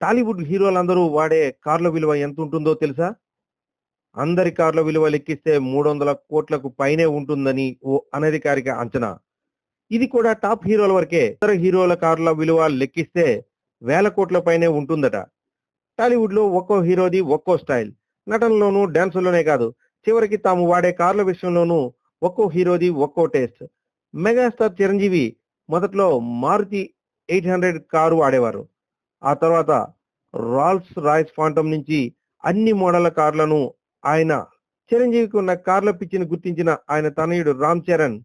టాలీవుడ్ హీరోలందరూ వాడే కార్ల విలువ ఎంత ఉంటుందో తెలుసా? అందరి కార్ల విలువ లెక్కిస్తే 300 కోట్లకు పైనే ఉంటుందని ఓ అనధికారిక అంచనా. ఇది కూడా టాప్ హీరోల వరకే. ఇతర హీరోల కార్ల విలువ లెక్కిస్తే వేల కోట్ల పైనే ఉంటుందట. టాలీవుడ్ లో ఒక్కో హీరోది ఒక్కో స్టైల్. నటనలోనూ డాన్సుల్లోనే కాదు, చివరికి తాము వాడే కార్ల విషయంలోనూ ఒక్కో హీరోది ఒక్కో టేస్ట్. మెగాస్టార్ చిరంజీవి మొదట్లో మారుతి 800 కారు వాడేవారు. ఆ తర్వాత రాల్స్ రాయ్స్ ఫాంటమ్ నుంచి అన్ని మోడళ్ల కార్లను ఆయన చిరంజీవికి ఉన్న కార్ల పిచ్చిని గుర్తించిన ఆయన తనయుడు రామ్ చరణ్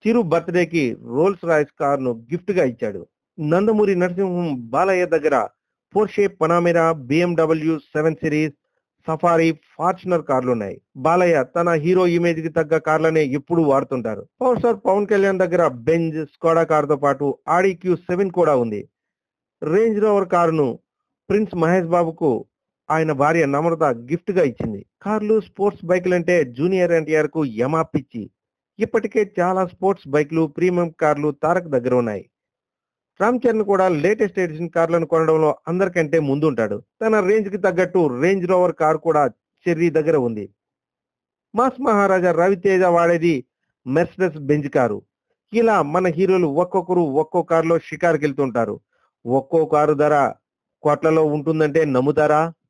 చిరు బర్త్డేకి రోల్స్ రాయ్స్ కారును గిఫ్ట్ గా ఇచ్చాడు. నందమూరి నరసింహం బాలయ్య దగ్గర Porsche Panamera, BMW 7 series, Safari, Fortuner కార్లున్నాయి. బాలయ్య తన హీరో ఇమేజ్ కి తగ్గ కార్లనే ఎప్పుడూ వాడుతుంటారు. పవర్ స్టార్ పవన్ కళ్యాణ్ దగ్గర బెంజ్, స్కోడా కారుతో పాటు ఆడి Q7 కూడా ఉంది. రేంజ్ రోవర్ కారును ప్రిన్స్ మహేష్ బాబుకు ఆయన భార్య నమ్రత గిఫ్ట్ గా ఇచ్చింది. కార్లు, స్పోర్ట్స్ బైకులంటే జూనియర్ ఎన్టీఆర్ కు యమా పిచ్చి. ఇప్పటికే చాలా స్పోర్ట్స్ బైక్లు, ప్రీమియం కార్లు తారక్ దగ్గర ఉన్నాయి. రామ్ చరణ్ కూడా లేటెస్ట్ ఎడిషన్ కార్లను కొనడంలో అందరికంటే ముందుంటాడు. తన రేంజ్ కి తగ్గట్టు రేంజ్ రోవర్ కార్ కూడా చెర్రీ దగ్గర ఉంది. మాస్ మహారాజా రవితేజ వాడేది మెర్సిడెస్ బెంజ్ కారు. ఇలా మన హీరోలు ఒక్కొక్కరు ఒక్కో కారులో షికారుకి వెళ్తుంటారు. ఒక్కో కారు ధర కోట్లలో ఉంటుందంటే నమ్ముతారా?